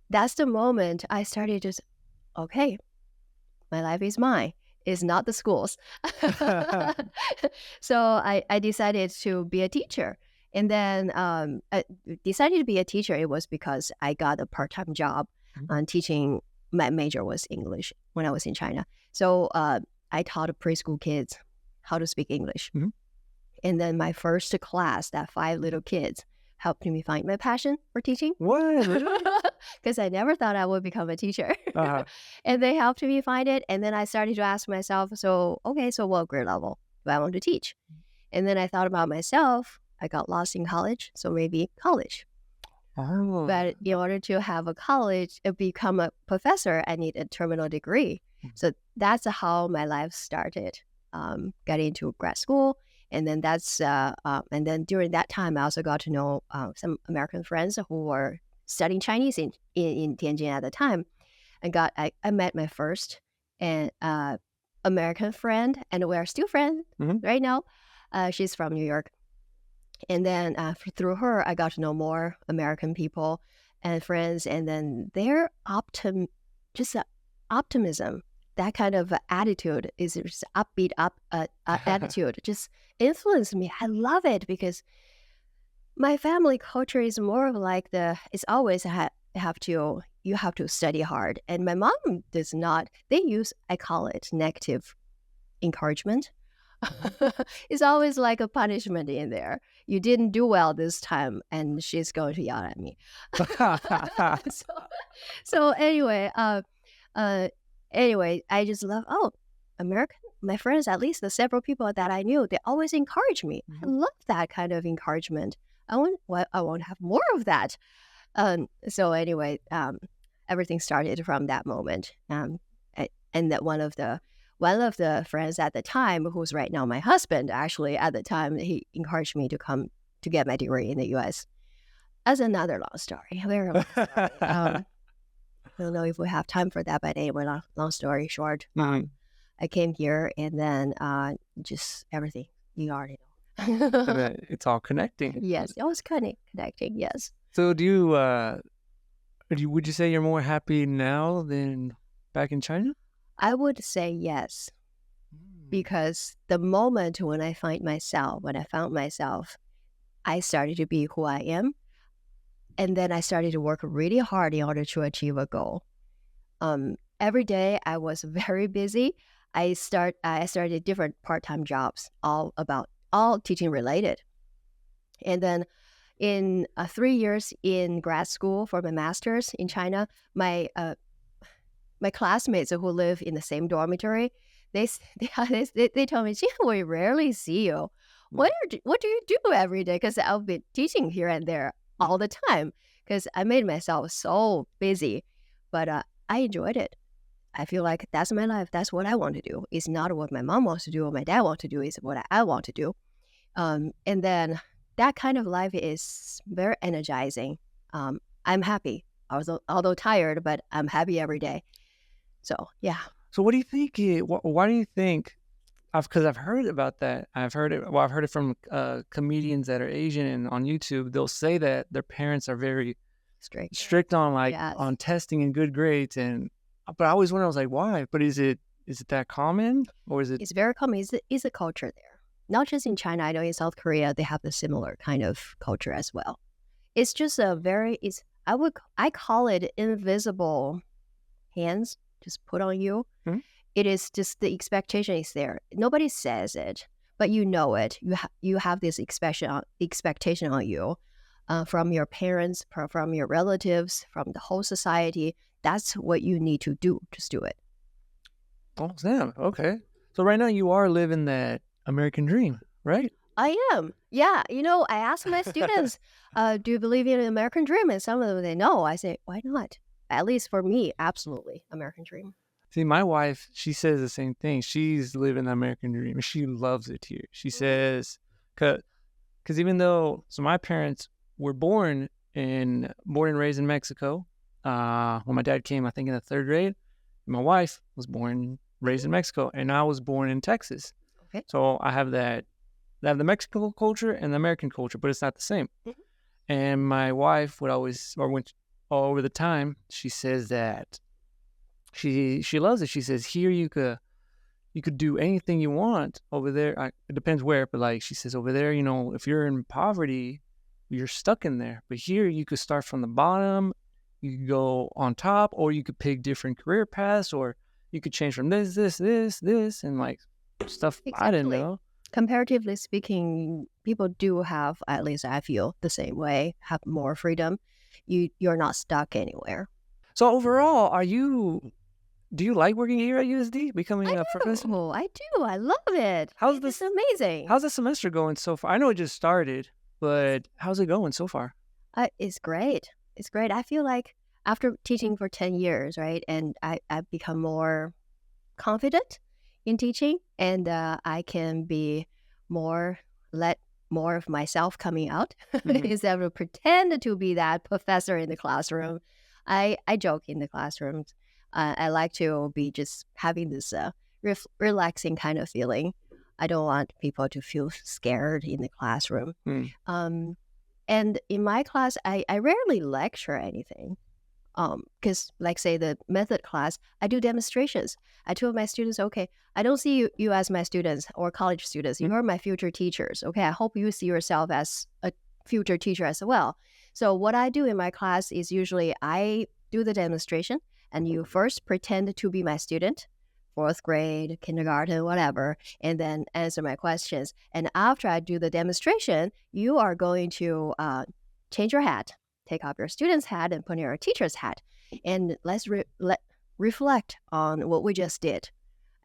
That's the moment I started to, okay, my life is mine. It's not the schools. So I decided to be a teacher. And then I decided to be a teacher. It was because I got a part-time job on teaching. My major was English when I was in China. So I taught preschool kids how to speak English. Mm-hmm. And then my first class, that 5 little kids, helped me find my passion for teaching. What? Because I never thought I would become a teacher. Uh-huh. And they helped me find it. And then I started to ask myself, so what grade level do I want to teach? And then I thought about myself. I got lost in college, so maybe college. Oh. But in order to have a college, become a professor, I need a terminal degree. So that's how my life started. Got into grad school. And then and then during that time, I also got to know some American friends who were studying Chinese in Tianjin at the time. I met my first American friend, and we are still friends right now. She's from New York. And then through her, I got to know more American people and friends. And then their optimism, that kind of attitude is just upbeat attitude, just influenced me. I love it because my family culture is more of like it's always you have to study hard. And my mom does not. I call it negative encouragement. It's always like a punishment in there. You didn't do well this time, and she's going to yell at me. So anyway, I just love American. My friends, at least the several people that I knew, they always encourage me. I love that kind of encouragement. I want to have more of that. So anyway, everything started from that moment. And that one of the friends at the time, who's right now my husband, actually at the time, he encouraged me to come to get my degree in the U.S. That's another long story, very long story. I don't know if we have time for that, but anyway, long story short, I came here, and then just everything, you already know. It's all connecting. Yes, it was connecting, yes. So would you say you're more happy now than back in China? I would say yes, because the moment when I found myself, I started to be who I am. And then I started to work really hard in order to achieve a goal. Every day I was very busy. I started different part-time jobs, all teaching related. And then in 3 years in grad school for my master's in China, my classmates who live in the same dormitory, they told me, "Jing, we rarely see you. What do you do every day?" Because I'll be teaching here and there all the time because I made myself so busy. But I enjoyed it. I feel like that's my life. That's what I want to do. It's not what my mom wants to do or my dad wants to do. It's what I want to do. And then that kind of life is very energizing. I'm happy, although tired, but I'm happy every day. So, yeah. So what do you think? Why do you think? Because I've heard about that. I've heard it from comedians that are Asian, and on YouTube, they'll say that their parents are very strict on on testing and good grades. But I always wonder, I was like, why? But is it that common, or is it? It's very common. It's a culture there, not just in China. I know in South Korea they have the similar kind of culture as well. It's just I call it invisible hands just put on you. Mm-hmm. It is just the expectation is there. Nobody says it, but you know it. You have this expectation on you. from your parents, from your relatives, from the whole society. That's what you need to do. Just do it. Oh, damn. Okay. So right now you are living that American dream, right? I am. Yeah. I ask my students, do you believe in an American dream? And some of them, they know. I say, why not? At least for me, absolutely. American dream. See, my wife, she says the same thing. She's living the American dream and she loves it here. She says, because even though, so my parents were born and raised in Mexico. When my dad came, I think in the 3rd grade, my wife was raised in Mexico, and I was born in Texas. Okay. So I have the Mexican culture and the American culture, but it's not the same. Mm-hmm. And my wife would always, or when all over the time, she says that she loves it. She says, here you could do anything you want over there. It depends where, but like she says over there, if you're in poverty, you're stuck in there. But here you could start from the bottom, you could go on top, or you could pick different career paths, or you could change from this, and like stuff I didn't Exactly. know. Comparatively speaking, people do have, at least I feel the same way, have more freedom. You're not stuck anywhere. So overall, do you like working here at USD, becoming a professor? I do. I love it. How's It's amazing. How's the semester going so far? I know it just started, but how's it going so far? It's great. It's great. I feel like after teaching for 10 years, right, and I've become more confident in teaching, and I can be let more of myself coming out instead of pretend to be that professor in the classroom. I joke in the classrooms. I like to be just having this relaxing kind of feeling. I don't want people to feel scared in the classroom. And in my class, I rarely lecture anything. Because like say the method class, I do demonstrations. I told my students, okay, I don't see you as my students or college students. You are my future teachers. Okay, I hope you see yourself as a future teacher as well. So what I do in my class is usually I do the demonstration, and you first pretend to be my student, 4th grade, kindergarten, whatever, and then answer my questions. And after I do the demonstration, you are going to change your hat, take off your student's hat and put on your teacher's hat. And let's reflect on what we just did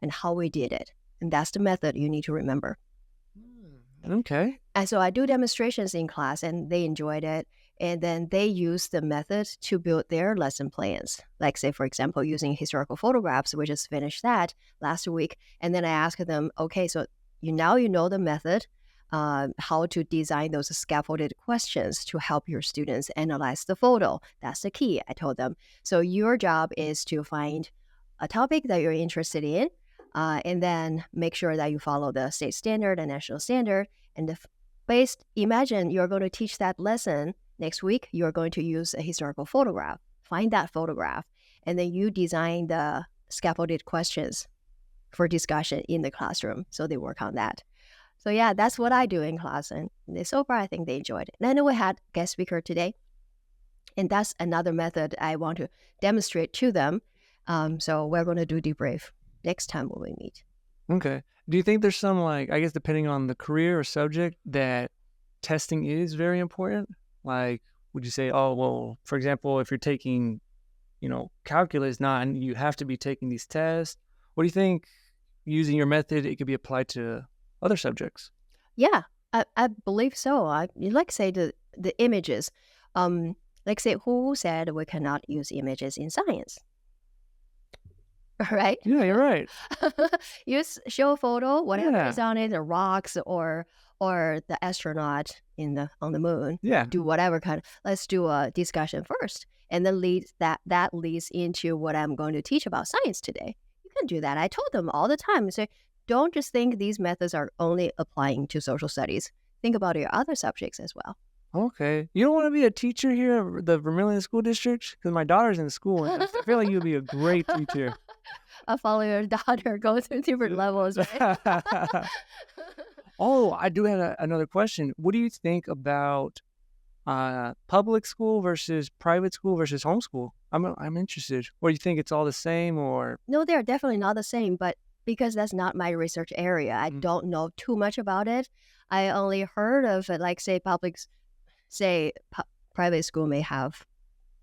and how we did it. And that's the method you need to remember. Okay. And so I do demonstrations in class, and they enjoyed it. And then they use the method to build their lesson plans. Like say, for example, using historical photographs, we just finished that last week. And then I asked them, okay, so you know the method, how to design those scaffolded questions to help your students analyze the photo. That's the key, I told them. So your job is to find a topic that you're interested in, and then make sure that you follow the state standard and national standard. And imagine you're going to teach that lesson next week. You're going to use a historical photograph. Find that photograph, and then you design the scaffolded questions for discussion in the classroom. So they work on that. So yeah, that's what I do in class, and so far I think they enjoyed it. And I know we had guest speaker today, and that's another method I want to demonstrate to them. So we're going to do debrief next time when we meet. Okay. Do you think there's some, like, I guess depending on the career or subject, that testing is very important? Like, would you say, oh, well, for example, if you're taking, calculus, you have to be taking these tests. What do you think, using your method, it could be applied to other subjects? Yeah, I believe so. Like say the images. Like say, who said we cannot use images in science? Right? Yeah, you're right. Show a photo, whatever is Yeah. on it, the rocks or the astronaut on the moon. Yeah. Do whatever let's do a discussion first, and then that leads into what I'm going to teach about science today. You can do that. I told them all the time. Say, don't just think these methods are only applying to social studies. Think about your other subjects as well. Okay. You don't want to be a teacher here at the Vermillion School District? Because my daughter's in school, and I feel like you'd be a great teacher. I'll follow your daughter go through different levels, right? Oh, I do have another question. What do you think about public school versus private school versus homeschool? I'm interested. Or do you think it's all the same, or? No, they're definitely not the same, but because that's not my research area, I don't know too much about it. I only heard of, like, say, public say private school may have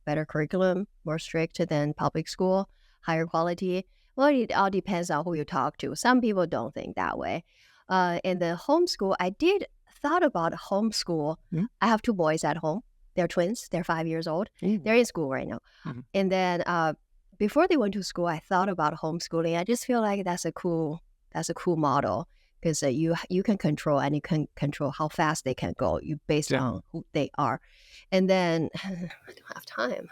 better curriculum, more strict than public school, higher quality. Well, it all depends on who you talk to. Some people don't think that way. In the homeschool, I did thought about homeschool. I have 2 boys at home. They're twins. They're 5 years old. They're in school right now. And then before they went to school, I thought about homeschooling. I just feel like that's a cool model because you can control and you can control how fast they can go based on who they are. And then I don't have time.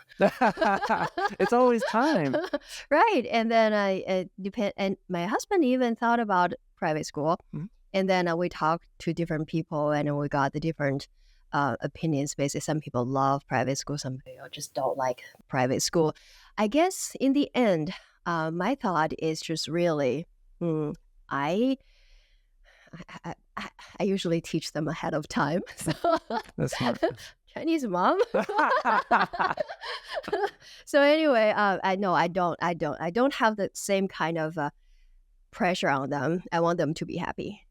It's always time. Right. And then and my husband even thought about private school. And then we talked to different people and we got the different opinions. Basically, some people love private school, some people just don't like private school. I guess in the end, my thought is just really, I usually teach them ahead of time. So That's smart. Chinese mom. So anyway, I don't have the same kind of pressure on them. I want them to be happy.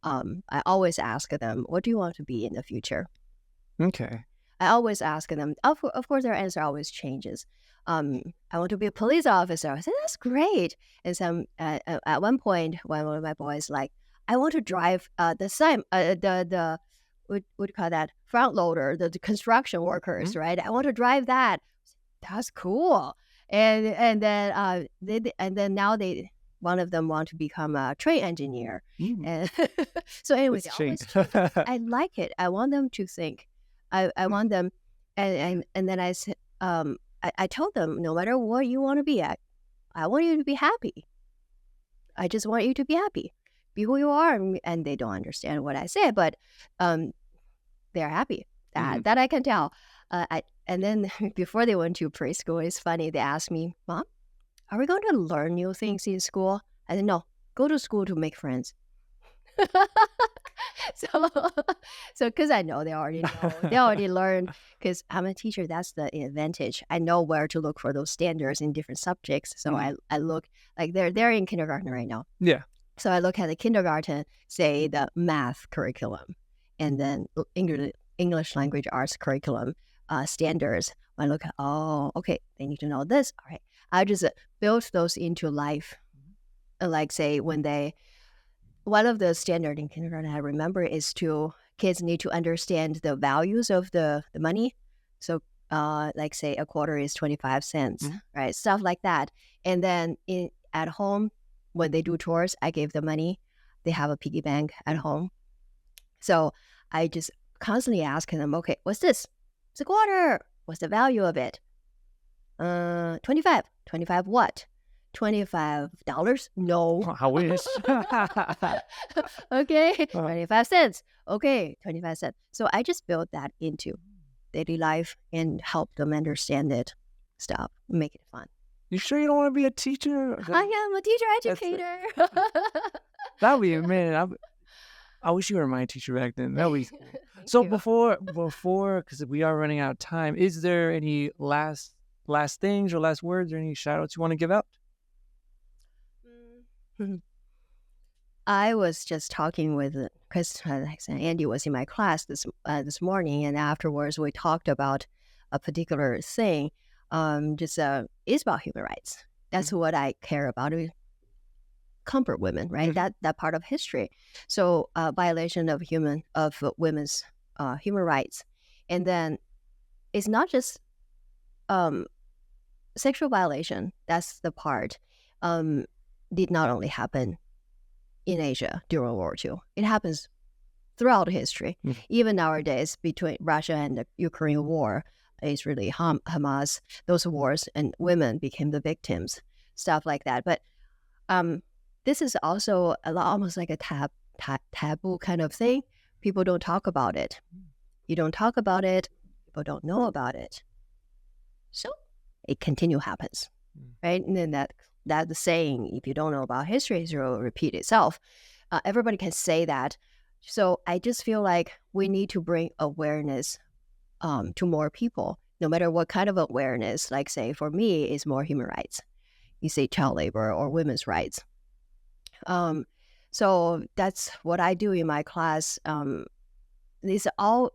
I always ask them, what do you want to be in the future? Okay. I always ask them. Of course, their answer always changes. I want to be a police officer. I said, that's great. And so at one point, when one of my boys I want to drive the what do you call that? Front loader, the construction workers, right? I want to drive that. That's cool. And then now one of them want to become a train engineer. And so anyway, I like it. I want them to think. I want them, and then I said, I told them, no matter what you want to be at, I want you to be happy. I just want you to be happy. Be who you are. And they don't understand what I said, but they're happy. That I can tell. And then before they went to preschool, it's funny. They asked me, Mom, are we going to learn new things in school? I said, no, go to school to make friends. So because I know they already know, they already learned. Because I'm a teacher, that's the advantage. I know where to look for those standards in different subjects. So I look they're in kindergarten right now. Yeah. So I look at the kindergarten, say the math curriculum, and then English language arts curriculum standards. I look at, okay, they need to know this. All right, I just build those into life. Like say one of the standard in kindergarten I remember is kids need to understand the values of the money. So like say a quarter is 25 cents, right? Stuff like that. And then at home, when they do chores, I give them money. They have a piggy bank at home. So I just constantly asking them, okay, what's this? It's a quarter. What's the value of it? 25. 25 what? $25? No. I wish. Okay, 25 cents. Okay, 25 cents. So I just built that into daily life and help them understand it. Stop. Make it fun. You sure you don't want to be a teacher? I am a teacher educator. That would be, man, I wish you were my teacher back then. That would be cool. So before, because we are running out of time, is there any last things or last words or any shout outs you want to give out? I was just talking with, because Andy was in my class this morning, and afterwards we talked about a particular thing. It's about human rights. That's what I care about. Comfort women, right? That part of history. So violation of women's human rights, and then it's not just sexual violation. That's the part. Did not only happen in Asia during World War II. It happens throughout history. Even nowadays, between Russia and the Ukraine war, Israeli, Hamas, those wars, and women became the victims, stuff like that. But this is also almost like a taboo kind of thing. People don't talk about it. You don't talk about it, people don't know about it. So it happens, right? And then that the saying, if you don't know about history, it will repeat itself. Everybody can say that. So I just feel like we need to bring awareness to more people, no matter what kind of awareness. Like say, for me, is more human rights. You say child labor or women's rights. So that's what I do in my class. It's all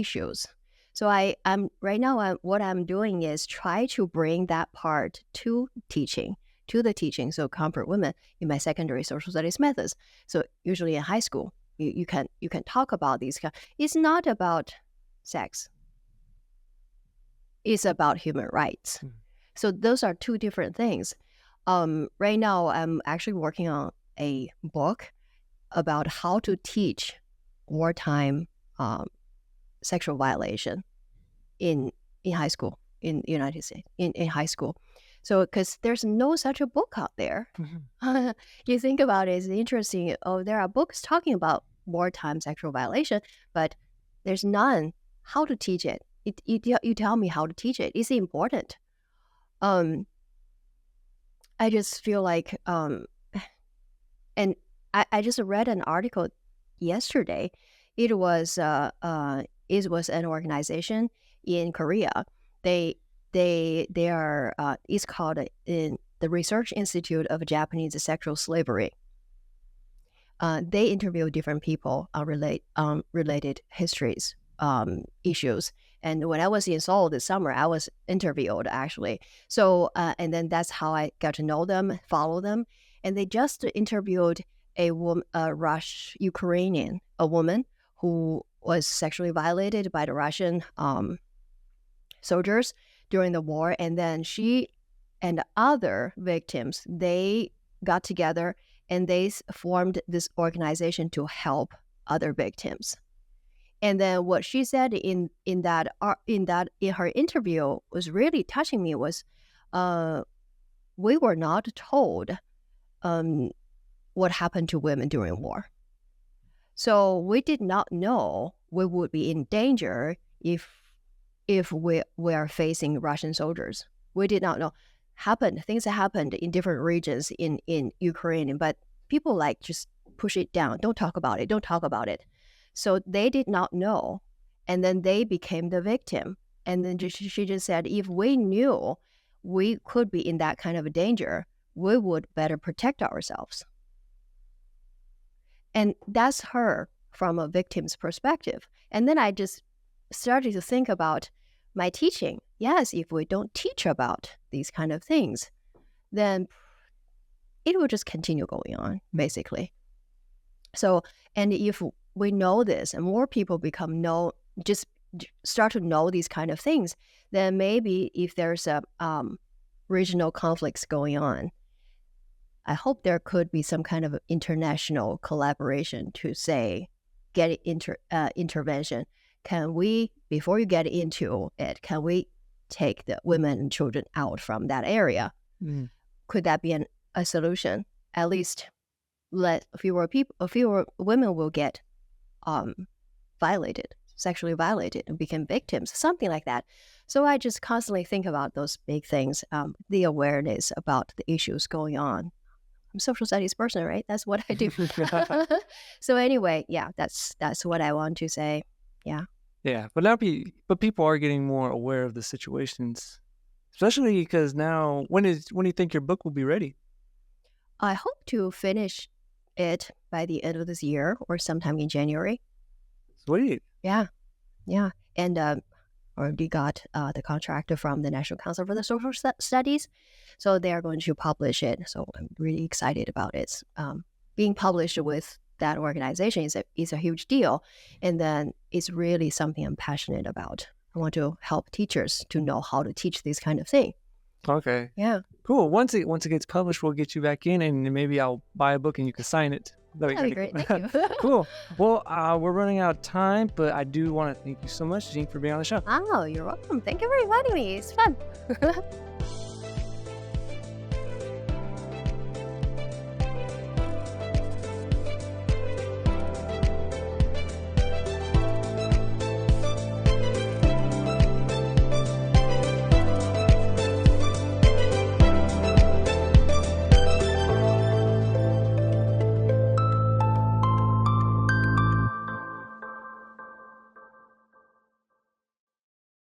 issues. So right now, what I'm doing is try to bring that part to the teaching. So comfort women in my secondary social studies methods. So usually in high school, you can talk about these. It's not about sex. It's about human rights. So those are two different things. Right now, I'm actually working on a book about how to teach wartime sexual violation in high school in the United States, in high school. So because there's no such a book out there. You think about it, it's interesting. Oh, there are books talking about wartime sexual violation, but there's none how to teach it. You tell me how to teach it. It's important. I just feel like, and I just read an article yesterday. It was an organization in Korea. They are it's called in the Research Institute of Japanese Sexual Slavery. They interview different people related histories issues. And when I was in Seoul this summer, I was interviewed actually. So and then that's how I got to know them, follow them. And they just interviewed a woman, a Ukrainian woman who was sexually violated by the Russian soldiers during the war. And then she and other victims, they got together and they formed this organization to help other victims. And then what she said in her interview was really touching me was, we were not told what happened to women during war. So we did not know we would be in danger if we are facing Russian soldiers. We did not know. Things that happened in different regions in Ukraine, but people like just push it down. Don't talk about it. So they did not know, and then they became the victim. And then she just said, if we knew we could be in that kind of a danger, we would better protect ourselves. And that's her from a victim's perspective. And then I just started to think about my teaching. Yes, if we don't teach about these kind of things, then it will just continue going on, basically. So, and if we know this and more people just start to know these kind of things, then maybe if there's a regional conflicts going on, I hope there could be some kind of international collaboration to say, get intervention. Can we, before you get into it, can we take the women and children out from that area? Could that be a solution? At least let fewer women will get sexually violated and become victims, something like that. So I just constantly think about those big things, the awareness about the issues going on. I'm a social studies person, right? That's what I do. So anyway, yeah, that's what I want to say. Yeah. Yeah, but people are getting more aware of the situations, especially because now, when do you think your book will be ready? I hope to finish it by the end of this year or sometime in January. Sweet. Yeah. And already got the contract from the National Council for the Social Studies. So they are going to publish it. So I'm really excited about it. Being published with that organization is a huge deal. And then it's really something I'm passionate about. I want to help teachers to know how to teach this kind of thing. Okay. Yeah. Cool. Once it gets published, we'll get you back in, and maybe I'll buy a book and you can sign it. That'd be great. Thank you. Cool. Well, we're running out of time, but I do want to thank you so much, Jing, for being on the show. Oh, you're welcome. Thank you for inviting me. It's fun.